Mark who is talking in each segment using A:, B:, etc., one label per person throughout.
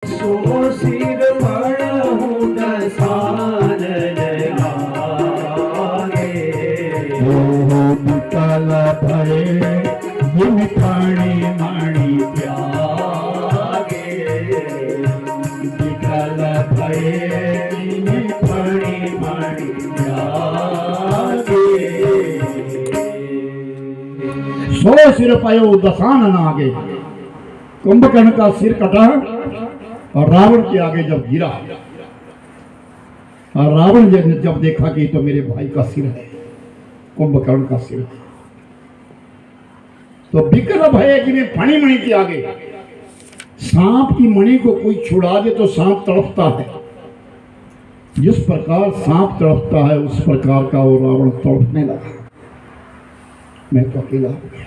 A: सो सिर मणहु दसान लागे।
B: विकल भय जिन पाणी माणी त्यागे।
A: विकल भय जिन पाणी माणी त्यागे।
B: सो सिर पयो दसान नागे। कुंभकर्ण का सिर कटा और रावण के आगे जब गिरा और रावण ने जब देखा कि तो मेरे भाई का सिर है, कुंभकर्ण का सिर, तो विकल भय जिन्हें फणी मणि के आगे। सांप की मणि को कोई छुड़ा दे तो सांप तड़पता है, जिस प्रकार सांप तड़पता है उस प्रकार का वो रावण तड़पने लगा। मैं तो अकेला हो गया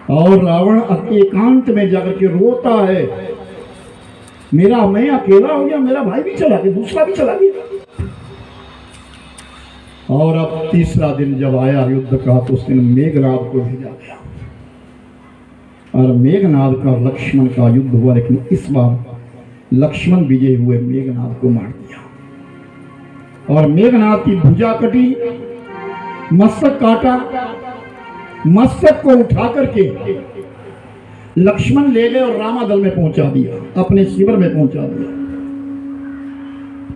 B: और रावण एकांत में जाकर के रोता है, मैं अकेला हो गया, मेरा भाई भी चला गया, दूसरा भी चला गया। और अब तीसरा दिन जब आया युद्ध का तो उस दिन मेघनाद को भेजा गया और मेघनाद का लक्ष्मण का युद्ध हुआ, लेकिन इस बार लक्ष्मण विजय हुए मेघनाद को मार दिया और मेघनाद की भुजा कटी, मस्तक काटा, मस्तक को उठा करके लक्ष्मण ले गए और रामादल में पहुंचा दिया, अपने शिविर में पहुंचा दिया।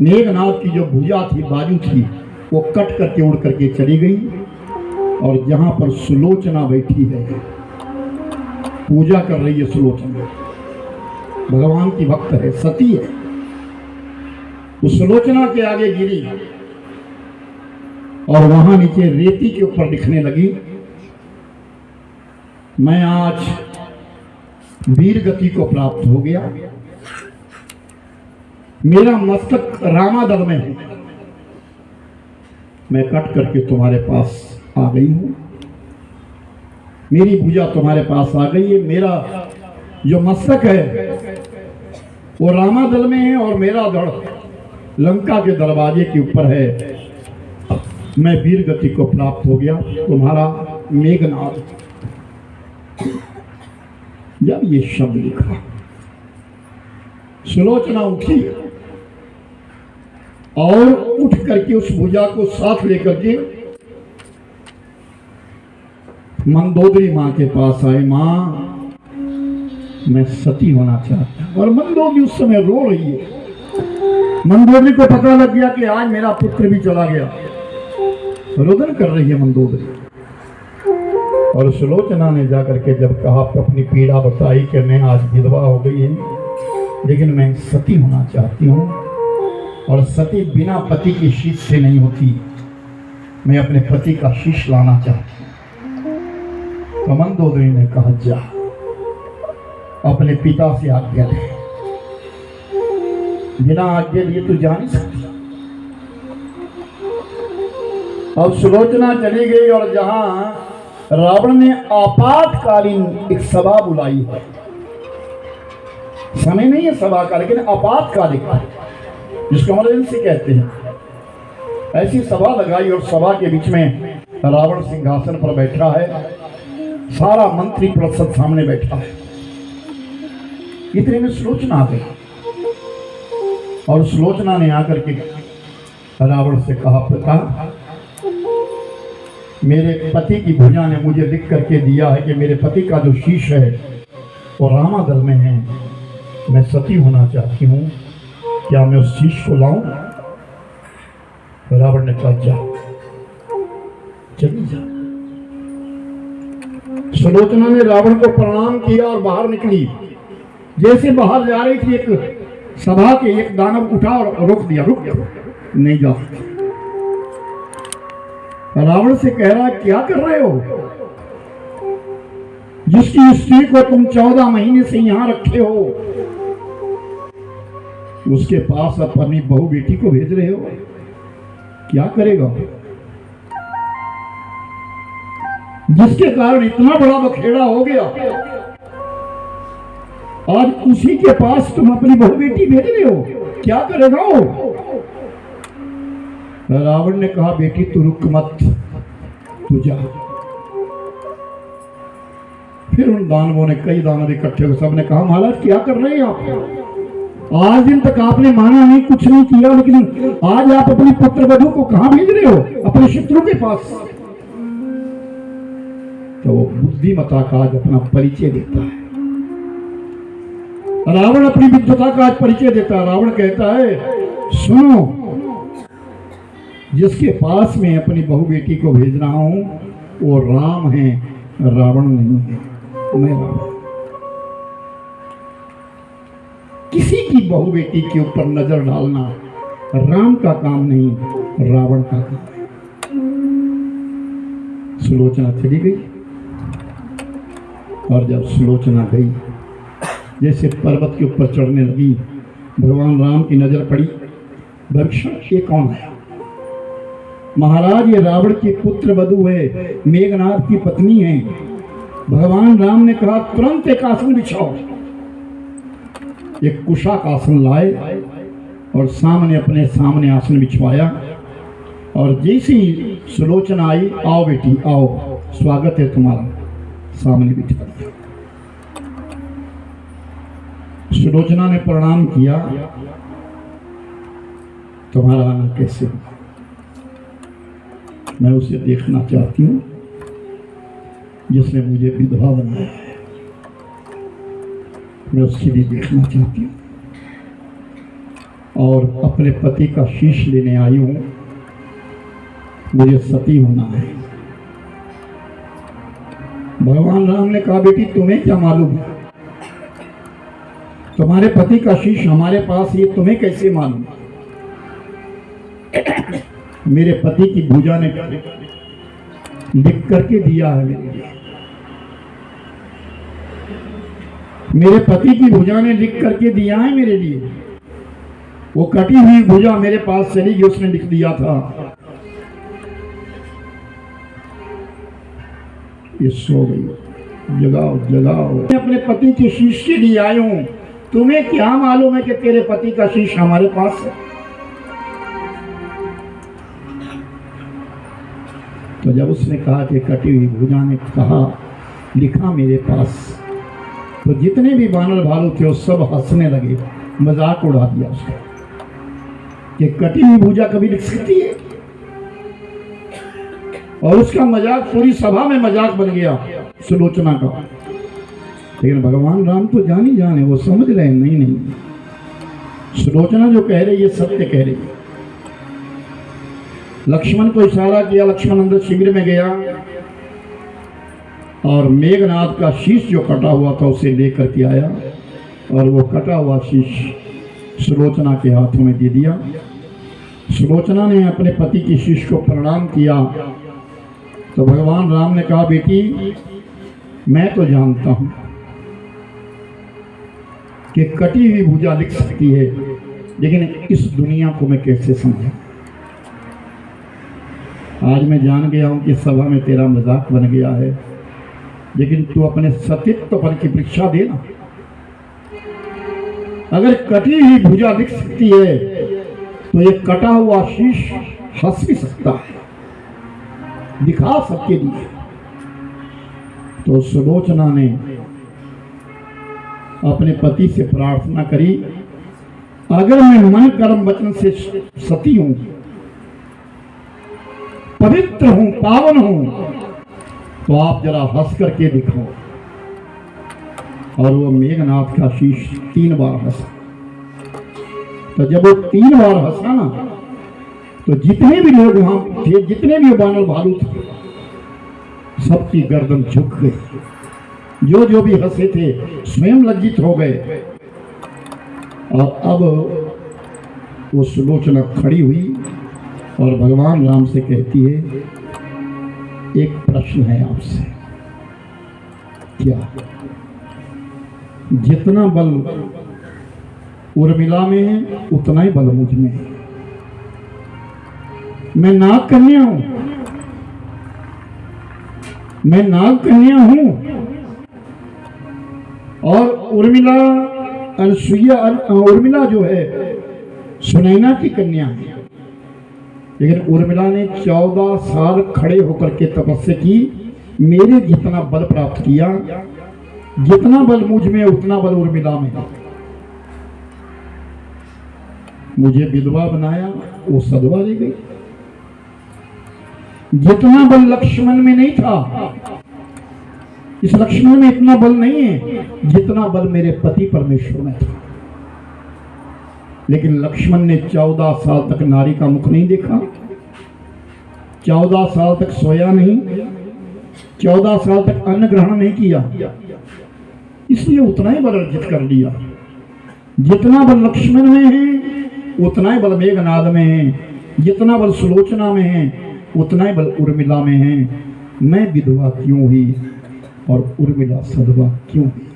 B: मेघनाद की जो भुजा थी, बाजू थी, वो कट करके उड़ करके चली गई और जहां पर सुलोचना बैठी है, पूजा कर रही है सुलोचना, भगवान की भक्त है, सती है, उस सुलोचना के आगे गिरी और वहां नीचे रेती के ऊपर लिखने लगी, मैं आज वीर गति को प्राप्त हो गया, मेरा मस्तक रामादल में है, मैं कट करके तुम्हारे पास आ गई हूं, मेरी भुजा तुम्हारे पास आ गई है, मेरा जो मस्तक है वो रामादल में है और मेरा धड़ लंका के दरवाजे के ऊपर है, मैं वीर गति को प्राप्त हो गया, तुम्हारा मेघनाद। जब ये शब्द लिखा, सुलोचना उठी और उठ करके उस भुजा को साथ लेकर के मंदोदरी मां के पास आए, मां मैं सती होना चाहता हूं। और मंदोदरी उस समय रो रही है, मंदोदरी को पता लग गया कि आज मेरा पुत्र भी चला गया, रुदन कर रही है मंदोदरी। और सुलोचना ने जाकर के जब कहा, अपनी पीड़ा बताई कि मैं आज विधवा हो गई है, लेकिन मैं सती होना चाहती हूँ और सती बिना पति की शीश से नहीं होती, मैं अपने पति का शीश लाना चाहती हूँ। तो मंदोदरी ने कहा, जा अपने पिता से आज्ञा ले, बिना आज्ञा लिए तू जा नहीं सकती। अब सुलोचना चली गई और जहां रावण ने आपातकालीन एक सभा बुलाई है, समय नहीं है सभा का, लेकिन आपातकालिक, जिसको इमरजेंसी कहते हैं, ऐसी सभा लगाई और सभा के बीच में रावण सिंहासन पर बैठा है, सारा मंत्री परिषद सामने बैठा है। इतने में सुलोचना आ गई और सुलोचना ने आकर के रावण से कहा, पिता मेरे पति की भुजा ने मुझे लिख करके दिया है कि मेरे पति का जो शीश है वो रामादल में है, मैं सती होना चाहती हूँ, क्या मैं उस शीश को लाऊं? रावण ने कहा, जा चली जा। सुलोचना ने रावण को प्रणाम किया और बाहर निकली। जैसे बाहर जा रही थी, एक सभा के एक दानव उठा और रोक दिया, रुक जा, नहीं जा। रावण से कह रहा, क्या कर रहे हो? जिसकी स्त्री को तुम 14 महीने से यहां रखे हो, उसके पास अपनी बहू बेटी को भेज रहे हो, क्या करेगा? जिसके कारण इतना बड़ा बखेड़ा हो गया, आज उसी के पास तुम अपनी बहू बेटी भेज रहे हो, क्या करेगा वो? रावण ने कहा, बेटी तू रुक मत, तू जा। फिर उन दानवों ने, कई दानव इकट्ठे हो, सबने कहा महाराज क्या कर रहे हैं आप? आज दिन तक आपने माना नहीं, कुछ नहीं किया, लेकिन आज आप अपनी पुत्र वधू को कहां भेज रहे हो? अपने शत्रु के पास। तो वो बुद्धिमता का आज अपना परिचय देता है। रावण अपनी बुद्धिमता का आज परिचय देता है। रावण कहता है सुनो, जिसके पास में अपनी बहू बेटी को भेज रहा हूं वो राम है, रावण नहीं है। मैं रावण। किसी की बहू बेटी के ऊपर नजर डालना राम का काम नहीं, रावण का काम है। सुलोचना चली गई, और जब सुलोचना गई, जैसे पर्वत के ऊपर चढ़ने लगी, भगवान राम की नजर पड़ी। भविष्य ये कौन है? महाराज ये रावण की पुत्र वधू है, मेघनाथ की पत्नी है। भगवान राम ने कहा तुरंत एक आसन बिछाओ। एक कुशाक आसन लाए और सामने, अपने सामने आसन बिछवाया। और जैसे ही सुलोचना आई, आओ बेटी आओ, स्वागत है तुम्हारा, सामने बिठा दिया। सुलोचना ने प्रणाम किया, तुम्हारा आना कैसे हुआ? मैं उसे देखना चाहती हूँ जिसने मुझे विधवा बनाया है, मैं उसकी भी देखना चाहती हूँ, और अपने पति का शीश लेने आई हूँ, मुझे सती होना है। भगवान राम ने कहा बेटी तुम्हें क्या मालूम है? तुम्हारे पति का शीश हमारे पास, ये तुम्हें कैसे मालूम? मेरे पति की भुजा ने लिख करके दिया है मेरे लिए। मेरे पति की भुजा ने लिख करके दिया है मेरे लिए। वो कटी हुई भुजा मेरे पास चली गई, उसने लिख दिया था। ये सो गई, जगाओ जगाओ। मैं अपने पति के शीश के लिए आया हूं, तुम्हें क्या मालूम है कि तेरे पति का शीश हमारे पास है? तो जब उसने कहा कि कटी हुई भुजा ने कहा लिखा मेरे पास, तो जितने भी बानर भालू थे वो सब हंसने लगे, मजाक उड़ा दिया उसका कि कटी हुई भुजा कभी लिख सकती है। और उसका मजाक पूरी सभा में मजाक बन गया सुलोचना का। लेकिन भगवान राम तो जानी जाने, वो समझ रहे हैं नहीं नहीं, सुलोचना जो कह रही है सत्य कह रही है। लक्ष्मण को इशारा किया, लक्ष्मण अंदर शिविर में गया और मेघनाथ का शीश जो कटा हुआ था उसे लेकर के आया, और वो कटा हुआ शीश सुलोचना के हाथों में दे दिया। सुलोचना ने अपने पति की शीश को प्रणाम किया। तो भगवान राम ने कहा बेटी मैं तो जानता हूं कि कटी हुई भुजा लिख सकती है, लेकिन इस दुनिया को मैं कैसे समझा? आज मैं जान गया हूं कि सभा में तेरा मजाक बन गया है, लेकिन तू अपने सतीत्व पर की परीक्षा देना। अगर कटी हुई भुजा लिख सकती है तो ये कटा हुआ शीश हंस भी सकता है, दिखा सबके लिए। तो सुलोचना ने अपने पति से प्रार्थना करी, अगर मैं मन कर्म वचन से सती हूं, पवित्र हूं, पावन हूं, तो आप जरा हंस करके दिखाओ। और वो मेघनाथ का शीश 3 बार हंसा। तो जब वो 3 बार हंसा ना, तो जितने भी लोग वहां थे, जितने भी बानर भालू थे, सबकी गर्दन झुक गई। जो भी हंसे थे स्वयं लज्जित हो गए। और अब वो सुलोचना खड़ी हुई और भगवान राम से कहती है एक प्रश्न है आपसे। क्या? जितना बल उर्मिला में है उतना ही बल मुझ में है। मैं नाग कन्या हूं, मैं नाग कन्या हूं, और उर्मिला अनसुईया, उर्मिला जो है सुनैना की कन्या है। लेकिन उर्मिला ने 14 साल खड़े होकर के तपस्या की, मेरे जितना बल प्राप्त किया जितना बल मुझ में उतना बल उर्मिला में। मुझे विधवा बनाया, वो सधवा ले गई। जितना बल लक्ष्मण में नहीं था, इस लक्ष्मण में इतना बल नहीं है जितना बल मेरे पति परमेश्वर में था। लेकिन लक्ष्मण ने 14 साल तक नारी का मुख नहीं देखा, 14 साल तक सोया नहीं, 14 साल तक अन्न ग्रहण नहीं किया, इसलिए उतना ही बल अर्जित कर लिया। जितना बल लक्ष्मण में है उतना ही बल मेघनाद में है, जितना बल सुलोचना में है उतना ही बल उर्मिला में है। मैं विधवा क्यों हुई और उर्मिला सधवा क्यों हुई?